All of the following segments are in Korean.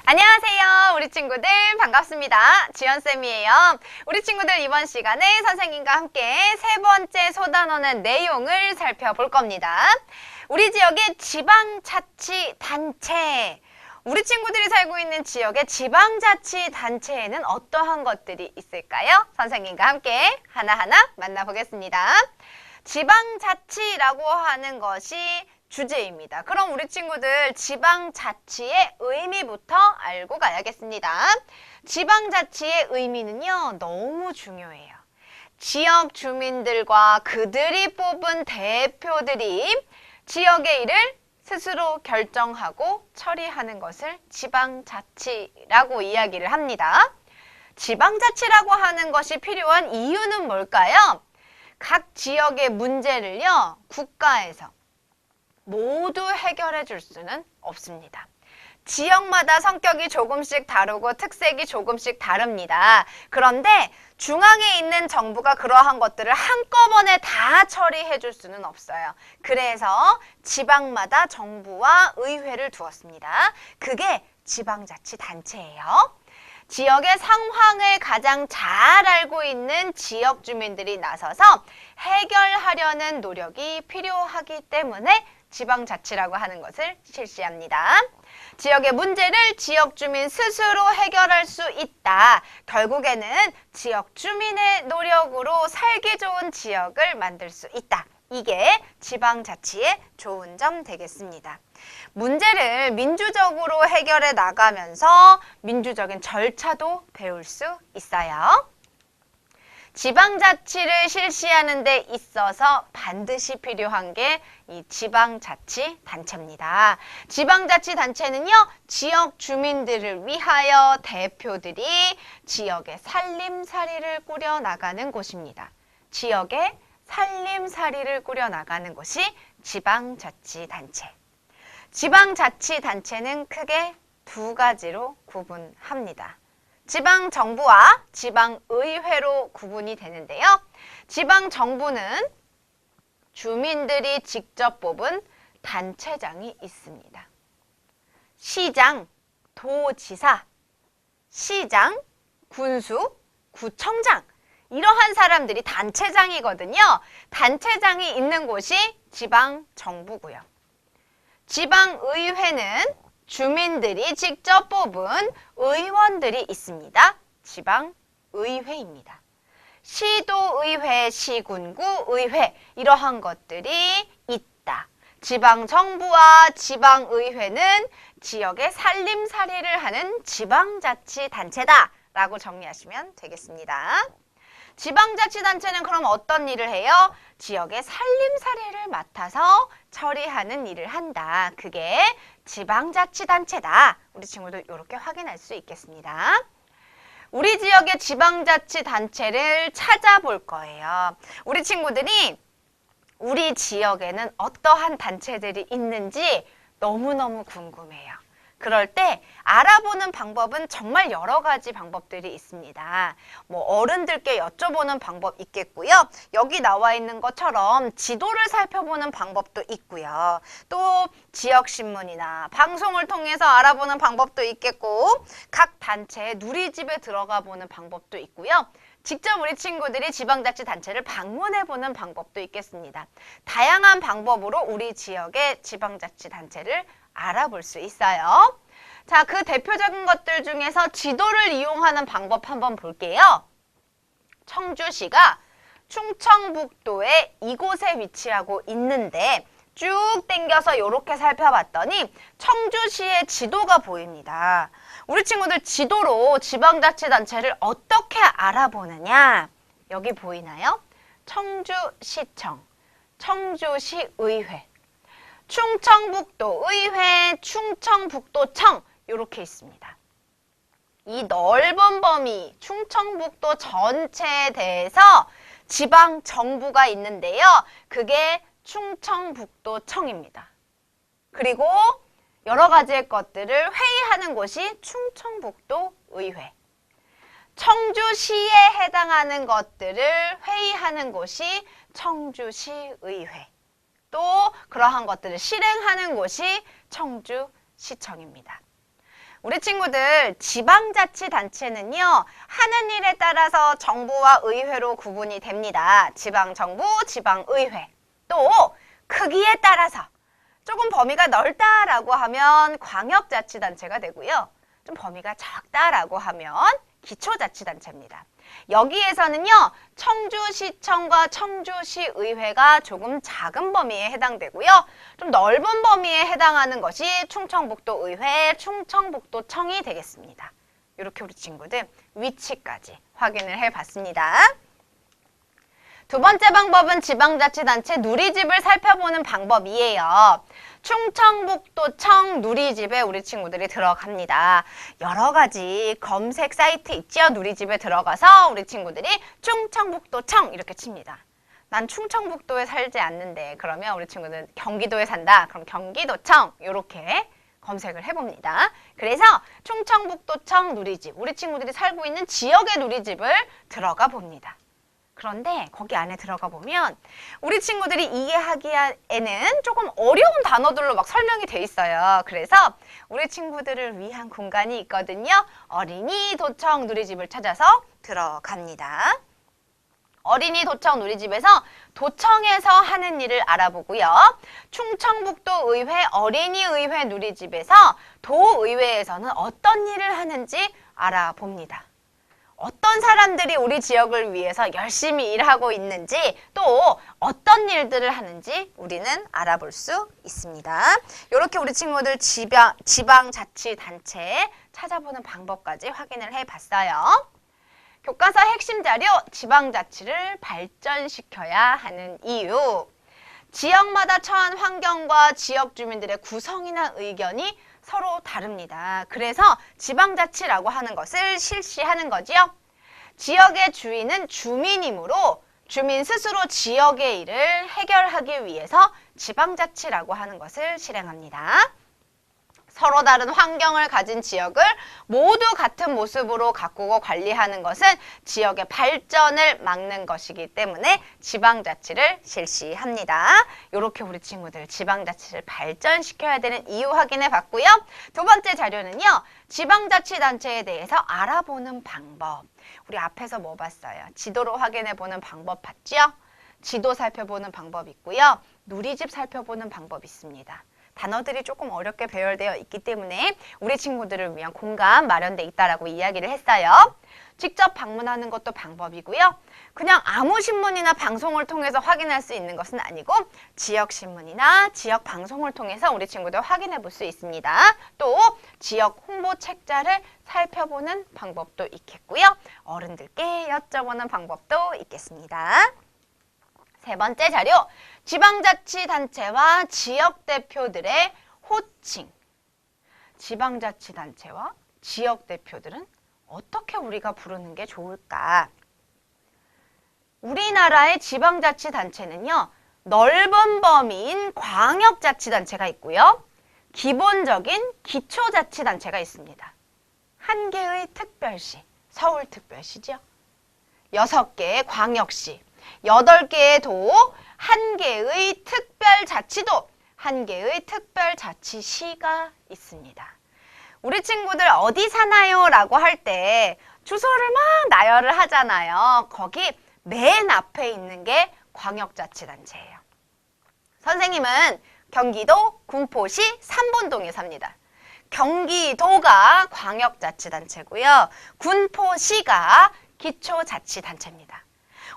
안녕하세요. 우리 친구들 반갑습니다. 지연쌤이에요. 우리 친구들 이번 시간에 선생님과 함께 세 번째 소단원의 내용을 살펴볼 겁니다. 우리 지역의 지방자치단체. 우리 친구들이 살고 있는 지역의 지방자치단체에는 어떠한 것들이 있을까요? 선생님과 함께 하나하나 만나보겠습니다. 지방자치라고 하는 것이 주제입니다. 그럼 우리 친구들 지방자치의 의미부터 알고 가야겠습니다. 지방자치의 의미는요, 너무 중요해요. 지역 주민들과 그들이 뽑은 대표들이 지역의 일을 스스로 결정하고 처리하는 것을 지방자치라고 이야기를 합니다. 지방자치라고 하는 것이 필요한 이유는 뭘까요? 각 지역의 문제를요, 국가에서 모두 해결해 줄 수는 없습니다. 지역마다 성격이 조금씩 다르고 특색이 조금씩 다릅니다. 그런데 중앙에 있는 정부가 그러한 것들을 한꺼번에 다 처리해 줄 수는 없어요. 그래서 지방마다 정부와 의회를 두었습니다. 그게 지방자치단체예요. 지역의 상황을 가장 잘 알고 있는 지역 주민들이 나서서 해결하려는 노력이 필요하기 때문에 지방자치라고 하는 것을 실시합니다. 지역의 문제를 지역 주민 스스로 해결할 수 있다. 결국에는 지역 주민의 노력으로 살기 좋은 지역을 만들 수 있다. 이게 지방자치의 좋은 점 되겠습니다. 문제를 민주적으로 해결해 나가면서 민주적인 절차도 배울 수 있어요. 지방자치를 실시하는 데 있어서 반드시 필요한 게 이 지방자치단체입니다. 지방자치단체는요, 지역 주민들을 위하여 대표들이 지역의 살림살이를 꾸려나가는 곳입니다. 지역의 살림살이를 꾸려나가는 곳이 지방자치단체. 지방자치단체는 크게 두 가지로 구분합니다. 지방정부와 지방의회로 구분이 되는데요. 지방정부는 주민들이 직접 뽑은 단체장이 있습니다. 시장, 도지사, 시장, 군수, 구청장 이러한 사람들이 단체장이거든요. 단체장이 있는 곳이 지방정부고요. 지방의회는 주민들이 직접 뽑은 의원들이 있습니다. 지방의회입니다. 시도의회, 시군구의회 이러한 것들이 있다. 지방정부와 지방의회는 지역의 살림살이를 하는 지방자치단체다 라고 정리하시면 되겠습니다. 지방자치단체는 그럼 어떤 일을 해요? 지역의 살림살이를 맡아서 처리하는 일을 한다. 그게 지방자치단체다. 우리 친구들 이렇게 확인할 수 있겠습니다. 우리 지역의 지방자치단체를 찾아볼 거예요. 우리 친구들이 우리 지역에는 어떠한 단체들이 있는지 너무너무 궁금해요. 그럴 때 알아보는 방법은 정말 여러 가지 방법들이 있습니다. 뭐 어른들께 여쭤보는 방법 있겠고요. 여기 나와 있는 것처럼 지도를 살펴보는 방법도 있고요. 또 지역신문이나 방송을 통해서 알아보는 방법도 있겠고 각 단체의 누리집에 들어가 보는 방법도 있고요. 직접 우리 친구들이 지방자치단체를 방문해보는 방법도 있겠습니다. 다양한 방법으로 우리 지역의 지방자치단체를 알아볼 수 있어요. 자, 그 대표적인 것들 중에서 지도를 이용하는 방법 한번 볼게요. 청주시가 충청북도의 이곳에 위치하고 있는데 쭉 당겨서 이렇게 살펴봤더니 청주시의 지도가 보입니다. 우리 친구들 지도로 지방자치단체를 어떻게 알아보느냐? 여기 보이나요? 청주시청, 청주시의회, 충청북도의회, 충청북도청 이렇게 있습니다. 이 넓은 범위, 충청북도 전체에 대해서 지방정부가 있는데요. 그게 충청북도청입니다. 그리고 여러 가지의 것들을 회의하는 곳이 충청북도의회. 청주시에 해당하는 것들을 회의하는 곳이 청주시의회. 또 그러한 것들을 실행하는 곳이 청주시청입니다. 우리 친구들 지방자치단체는요, 하는 일에 따라서 정부와 의회로 구분이 됩니다. 지방정부, 지방의회. 또 크기에 따라서 조금 범위가 넓다라고 하면 광역자치단체가 되고요. 좀 범위가 적다라고 하면 기초자치단체입니다. 여기에서는요, 청주시청과 청주시의회가 조금 작은 범위에 해당되고요. 좀 넓은 범위에 해당하는 것이 충청북도의회, 충청북도청이 되겠습니다. 이렇게 우리 친구들 위치까지 확인을 해봤습니다. 두 번째 방법은 지방자치단체 누리집을 살펴보는 방법이에요. 충청북도청 누리집에 우리 친구들이 들어갑니다. 여러 가지 검색 사이트 있죠? 누리집에 들어가서 우리 친구들이 충청북도청 이렇게 칩니다. 난 충청북도에 살지 않는데 그러면 우리 친구는 경기도에 산다. 그럼 경기도청 이렇게 검색을 해봅니다. 그래서 충청북도청 누리집, 우리 친구들이 살고 있는 지역의 누리집을 들어가 봅니다. 그런데 거기 안에 들어가 보면 우리 친구들이 이해하기에는 조금 어려운 단어들로 막 설명이 돼 있어요. 그래서 우리 친구들을 위한 공간이 있거든요. 어린이 도청 누리집을 찾아서 들어갑니다. 어린이 도청 누리집에서 도청에서 하는 일을 알아보고요. 충청북도의회 어린이의회 누리집에서 도의회에서는 어떤 일을 하는지 알아봅니다. 어떤 사람들이 우리 지역을 위해서 열심히 일하고 있는지 또 어떤 일들을 하는지 우리는 알아볼 수 있습니다. 이렇게 우리 친구들 지방자치단체 찾아보는 방법까지 확인을 해봤어요. 교과서 핵심 자료 지방자치를 발전시켜야 하는 이유. 지역마다 처한 환경과 지역 주민들의 구성이나 의견이 서로 다릅니다. 그래서 지방자치라고 하는 것을 실시하는 거지요. 지역의 주인은 주민이므로 주민 스스로 지역의 일을 해결하기 위해서 지방자치라고 하는 것을 실행합니다. 서로 다른 환경을 가진 지역을 모두 같은 모습으로 가꾸고 관리하는 것은 지역의 발전을 막는 것이기 때문에 지방자치를 실시합니다. 이렇게 우리 친구들 지방자치를 발전시켜야 되는 이유 확인해 봤고요. 두 번째 자료는요. 지방자치단체에 대해서 알아보는 방법. 우리 앞에서 뭐 봤어요? 지도로 확인해 보는 방법 봤죠? 지도 살펴보는 방법 있고요. 누리집 살펴보는 방법 있습니다. 단어들이 조금 어렵게 배열되어 있기 때문에 우리 친구들을 위한 공간 마련돼 있다라고 이야기를 했어요. 직접 방문하는 것도 방법이고요. 그냥 아무 신문이나 방송을 통해서 확인할 수 있는 것은 아니고 지역 신문이나 지역 방송을 통해서 우리 친구들 확인해 볼 수 있습니다. 또 지역 홍보 책자를 살펴보는 방법도 있겠고요. 어른들께 여쭤보는 방법도 있겠습니다. 세 번째 자료, 지방자치단체와 지역대표들의 호칭. 지방자치단체와 지역대표들은 어떻게 우리가 부르는 게 좋을까? 우리나라의 지방자치단체는요, 넓은 범위인 광역자치단체가 있고요. 기본적인 기초자치단체가 있습니다. 한 개의 특별시, 서울특별시죠. 6개의 광역시, 8개의 도, 1개의 특별자치도, 1개의 특별자치시가 있습니다. 우리 친구들 어디 사나요? 라고 할 때 주소를 막 나열을 하잖아요. 거기 맨 앞에 있는 게 광역자치단체예요. 선생님은 경기도 군포시 삼본동에 삽니다. 경기도가 광역자치단체고요. 군포시가 기초자치단체입니다.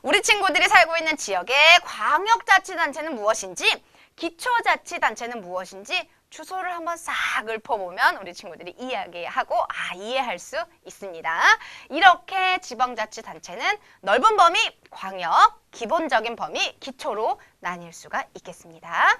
우리 친구들이 살고 있는 지역의 광역자치단체는 무엇인지, 기초자치단체는 무엇인지 주소를 한번 싹 읊어보면 우리 친구들이 이야기하고 이해할 수 있습니다. 이렇게 지방자치단체는 넓은 범위, 광역, 기본적인 범위, 기초로 나뉠 수가 있겠습니다.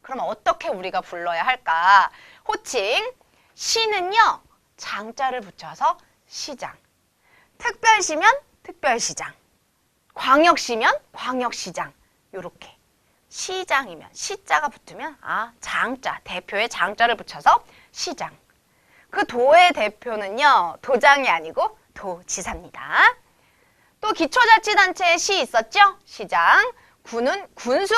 그럼 어떻게 우리가 불러야 할까? 호칭, 시는요, 장자를 붙여서 시장, 특별시면 특별시장, 광역시면 광역시장, 요렇게. 시장이면 시자가 붙으면 장자, 대표의 장자를 붙여서 시장. 그 도의 대표는요, 도장이 아니고 도지사입니다. 또 기초자치단체에 시 있었죠? 시장. 구는 군수,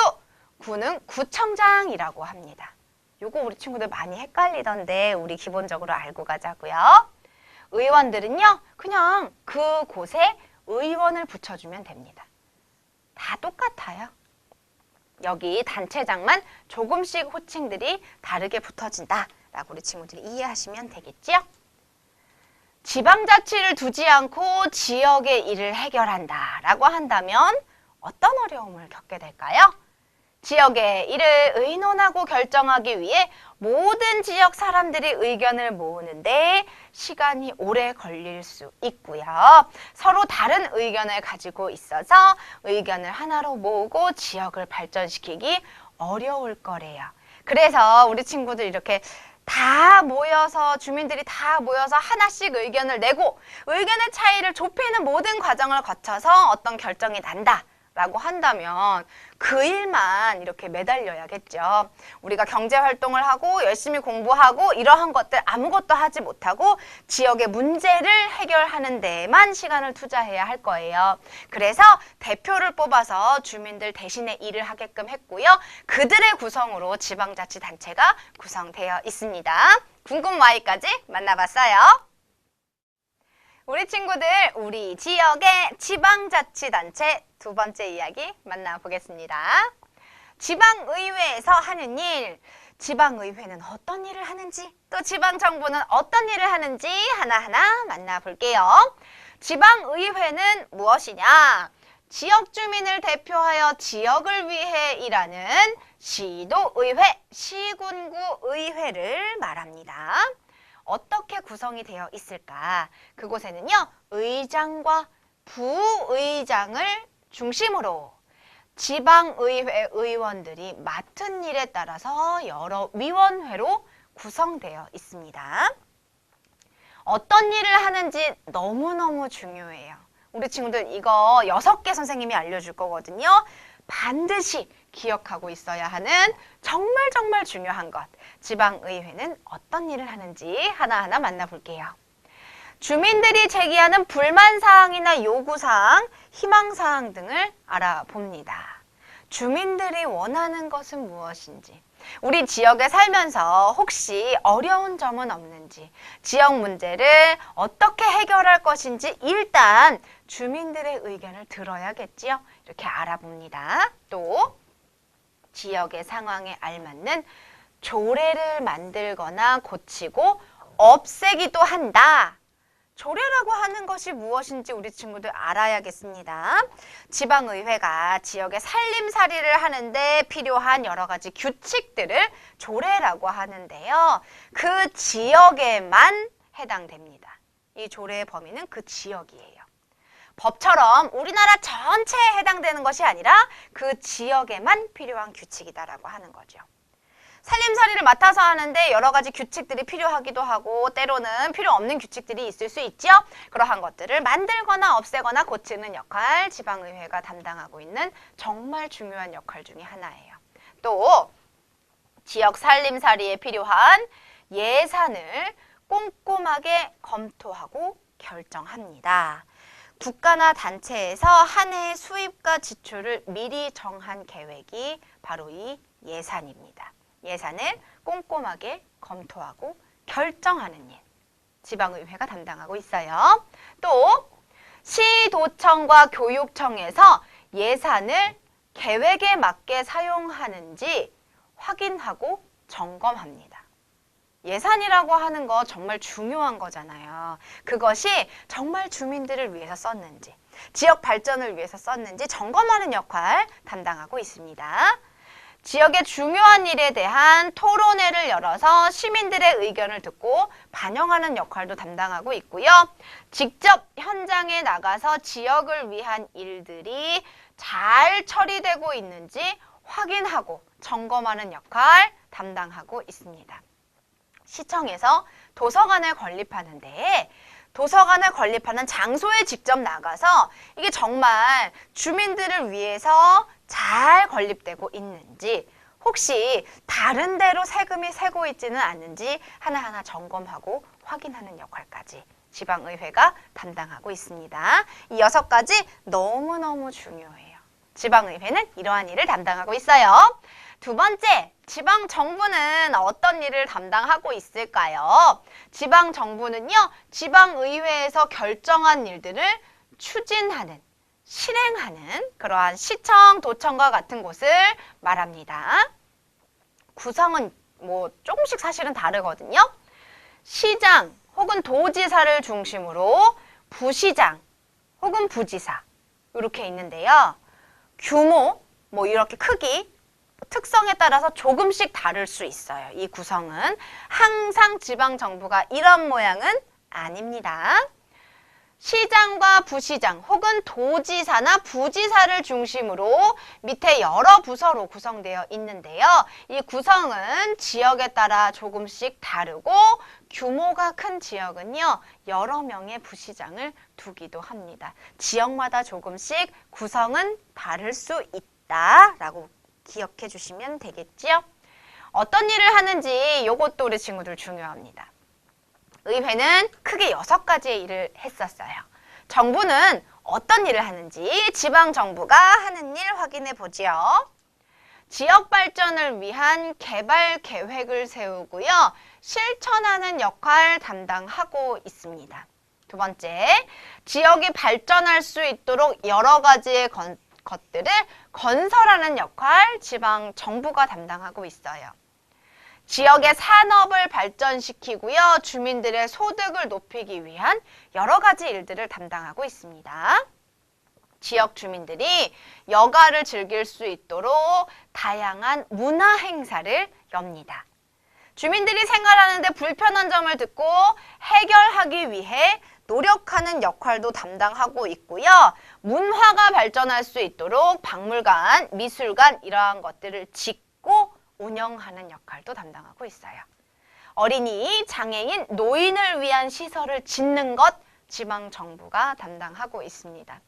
구는 구청장이라고 합니다. 요거 우리 친구들 많이 헷갈리던데 우리 기본적으로 알고 가자고요. 의원들은요, 그냥 그 곳에 의원을 붙여주면 됩니다. 다 똑같아요. 여기 단체장만 조금씩 호칭들이 다르게 붙어진다라고 우리 친구들이 이해하시면 되겠지요? 지방자치를 두지 않고 지역의 일을 해결한다라고 한다면 어떤 어려움을 겪게 될까요? 지역의 일을 의논하고 결정하기 위해 모든 지역 사람들이 의견을 모으는데 시간이 오래 걸릴 수 있고요. 서로 다른 의견을 가지고 있어서 의견을 하나로 모으고 지역을 발전시키기 어려울 거래요. 그래서 우리 친구들 이렇게 다 모여서 주민들이 다 모여서 하나씩 의견을 내고 의견의 차이를 좁히는 모든 과정을 거쳐서 어떤 결정이 난다. 라고 한다면 그 일만 이렇게 매달려야겠죠. 우리가 경제활동을 하고 열심히 공부하고 이러한 것들 아무것도 하지 못하고 지역의 문제를 해결하는 데에만 시간을 투자해야 할 거예요. 그래서 대표를 뽑아서 주민들 대신에 일을 하게끔 했고요. 그들의 구성으로 지방자치단체가 구성되어 있습니다. 궁금 Y까지 만나봤어요. 우리 친구들, 우리 지역의 지방자치단체 두 번째 이야기 만나보겠습니다. 지방의회에서 하는 일, 지방의회는 어떤 일을 하는지, 또 지방정부는 어떤 일을 하는지 하나하나 만나볼게요. 지방의회는 무엇이냐? 지역 주민을 대표하여 지역을 위해 일하는 시도의회, 시군구의회를 말합니다. 어떻게 구성이 되어 있을까? 그곳에는요, 의장과 부의장을 중심으로 지방의회 의원들이 맡은 일에 따라서 여러 위원회로 구성되어 있습니다. 어떤 일을 하는지 너무너무 중요해요. 우리 친구들 이거 6개 선생님이 알려줄 거거든요. 반드시 기억하고 있어야 하는 정말 중요한 것. 지방의회는 어떤 일을 하는지 하나하나 만나볼게요. 주민들이 제기하는 불만사항이나 요구사항, 희망사항 등을 알아봅니다. 주민들이 원하는 것은 무엇인지, 우리 지역에 살면서 혹시 어려운 점은 없는지, 지역 문제를 어떻게 해결할 것인지 일단 주민들의 의견을 들어야겠지요. 이렇게 알아봅니다. 또 지역의 상황에 알맞는 조례를 만들거나 고치고 없애기도 한다. 조례라고 하는 것이 무엇인지 우리 친구들 알아야겠습니다. 지방의회가 지역의 살림살이를 하는데 필요한 여러 가지 규칙들을 조례라고 하는데요. 그 지역에만 해당됩니다. 이 조례의 범위는 그 지역이에요. 법처럼 우리나라 전체에 해당되는 것이 아니라 그 지역에만 필요한 규칙이다라고 하는 거죠. 살림살이를 맡아서 하는데 여러 가지 규칙들이 필요하기도 하고 때로는 필요 없는 규칙들이 있을 수 있죠. 그러한 것들을 만들거나 없애거나 고치는 역할, 지방의회가 담당하고 있는 정말 중요한 역할 중에 하나예요. 또 지역 살림살이에 필요한 예산을 꼼꼼하게 검토하고 결정합니다. 국가나 단체에서 한 해의 수입과 지출을 미리 정한 계획이 바로 이 예산입니다. 예산을 꼼꼼하게 검토하고 결정하는 일, 지방의회가 담당하고 있어요. 또 시도청과 교육청에서 예산을 계획에 맞게 사용하는지 확인하고 점검합니다. 예산이라고 하는 거 정말 중요한 거잖아요. 그것이 정말 주민들을 위해서 썼는지, 지역 발전을 위해서 썼는지 점검하는 역할 담당하고 있습니다. 지역의 중요한 일에 대한 토론회를 열어서 시민들의 의견을 듣고 반영하는 역할도 담당하고 있고요. 직접 현장에 나가서 지역을 위한 일들이 잘 처리되고 있는지 확인하고 점검하는 역할 담당하고 있습니다. 시청에서 도서관을 건립하는데 도서관을 건립하는 장소에 직접 나가서 이게 정말 주민들을 위해서 잘 건립되고 있는지, 혹시 다른 데로 세금이 새고 있지는 않는지 하나하나 점검하고 확인하는 역할까지 지방의회가 담당하고 있습니다. 이 6가지 너무너무 중요해요. 지방의회는 이러한 일을 담당하고 있어요. 두 번째, 지방정부는 어떤 일을 담당하고 있을까요? 지방정부는요, 지방의회에서 결정한 일들을 추진하는, 실행하는 그러한 시청, 도청과 같은 곳을 말합니다. 구성은 뭐 조금씩 사실은 다르거든요. 시장 혹은 도지사를 중심으로 부시장 혹은 부지사 이렇게 있는데요. 규모, 뭐 이렇게 크기, 특성에 따라서 조금씩 다를 수 있어요. 이 구성은 항상 지방정부가 이런 모양은 아닙니다. 시장과 부시장 혹은 도지사나 부지사를 중심으로 밑에 여러 부서로 구성되어 있는데요. 이 구성은 지역에 따라 조금씩 다르고 규모가 큰 지역은요, 여러 명의 부시장을 두기도 합니다. 지역마다 조금씩 구성은 다를 수 있다라고 기억해 주시면 되겠죠? 어떤 일을 하는지 이것도 우리 친구들 중요합니다. 의회는 크게 6가지의 일을 했었어요. 정부는 어떤 일을 하는지 지방정부가 하는 일 확인해 보지요. 지역 발전을 위한 개발 계획을 세우고요. 실천하는 역할 담당하고 있습니다. 두 번째, 지역이 발전할 수 있도록 여러 가지의 것들을 건설하는 역할 지방정부가 담당하고 있어요. 지역의 산업을 발전시키고요. 주민들의 소득을 높이기 위한 여러 가지 일들을 담당하고 있습니다. 지역 주민들이 여가를 즐길 수 있도록 다양한 문화 행사를 엽니다. 주민들이 생활하는데 불편한 점을 듣고 해결하기 위해 노력하는 역할도 담당하고 있고요. 문화가 발전할 수 있도록 박물관, 미술관 이러한 것들을 짓고 운영하는 역할도 담당하고 있어요. 어린이, 장애인, 노인을 위한 시설을 짓는 것 지방정부가 담당하고 있습니다.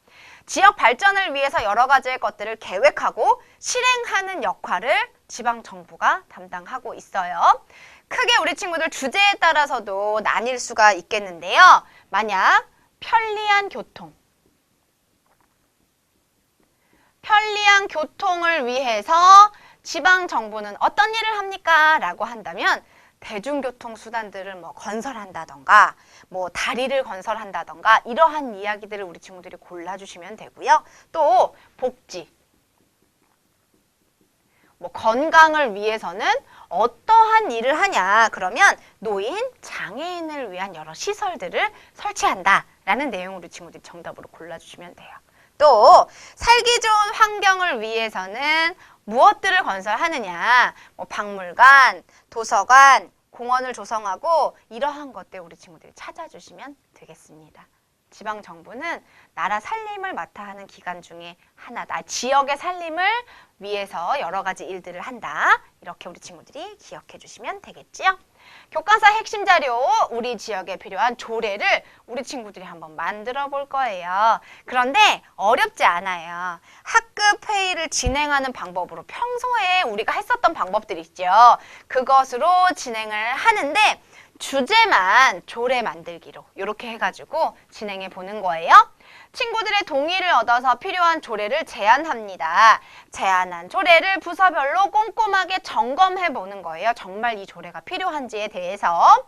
지역 발전을 위해서 여러 가지의 것들을 계획하고 실행하는 역할을 지방정부가 담당하고 있어요. 크게 우리 친구들 주제에 따라서도 나뉠 수가 있겠는데요. 만약 편리한 교통을 위해서 지방정부는 어떤 일을 합니까? 라고 한다면 대중교통 수단들을 뭐 건설한다던가 뭐 다리를 건설한다던가 이러한 이야기들을 우리 친구들이 골라주시면 되고요. 또 복지, 뭐 건강을 위해서는 어떠한 일을 하냐 그러면 노인, 장애인을 위한 여러 시설들을 설치한다 라는 내용을 우리 친구들이 정답으로 골라주시면 돼요. 또 살기 좋은 환경을 위해서는 무엇들을 건설하느냐, 뭐 박물관, 도서관, 공원을 조성하고 이러한 것들 우리 친구들이 찾아주시면 되겠습니다. 지방정부는 나라 살림을 맡아 하는 기관 중에 하나다. 지역의 살림을 위해서 여러 가지 일들을 한다. 이렇게 우리 친구들이 기억해 주시면 되겠지요. 교과서 핵심 자료, 우리 지역에 필요한 조례를 우리 친구들이 한번 만들어 볼 거예요. 그런데 어렵지 않아요. 학급 회의를 진행하는 방법으로 평소에 우리가 했었던 방법들 있죠. 그것으로 진행을 하는데 주제만 조례 만들기로 이렇게 해가지고 진행해 보는 거예요. 친구들의 동의를 얻어서 필요한 조례를 제안합니다. 제안한 조례를 부서별로 꼼꼼하게 점검해 보는 거예요. 정말 이 조례가 필요한지에 대해서.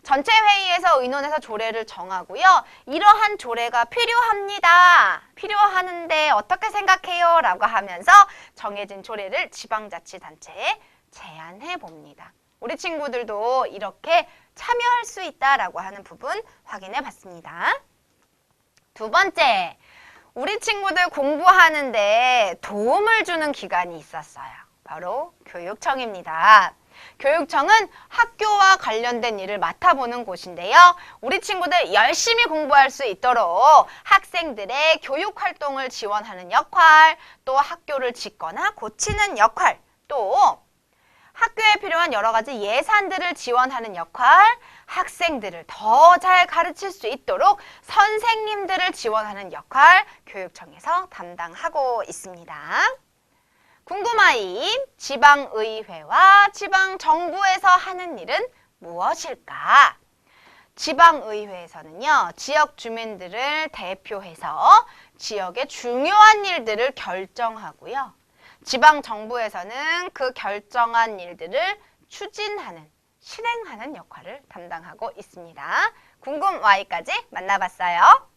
전체 회의에서 의논해서 조례를 정하고요. 이러한 조례가 필요합니다. 필요하는데 어떻게 생각해요? 라고 하면서 정해진 조례를 지방자치단체에 제안해 봅니다. 우리 친구들도 이렇게 참여할 수 있다라고 하는 부분 확인해 봤습니다. 두 번째, 우리 친구들 공부하는데 도움을 주는 기관이 있었어요. 바로 교육청입니다. 교육청은 학교와 관련된 일을 맡아보는 곳인데요. 우리 친구들 열심히 공부할 수 있도록 학생들의 교육활동을 지원하는 역할, 또 학교를 짓거나 고치는 역할, 또 학교에 필요한 여러 가지 예산들을 지원하는 역할, 학생들을 더 잘 가르칠 수 있도록 선생님들을 지원하는 역할, 교육청에서 담당하고 있습니다. 궁금하임, 지방의회와 지방정부에서 하는 일은 무엇일까? 지방의회에서는요, 지역 주민들을 대표해서 지역의 중요한 일들을 결정하고요. 지방 정부에서는 그 결정한 일들을 추진하는, 실행하는 역할을 담당하고 있습니다. 궁금 Y까지 만나봤어요.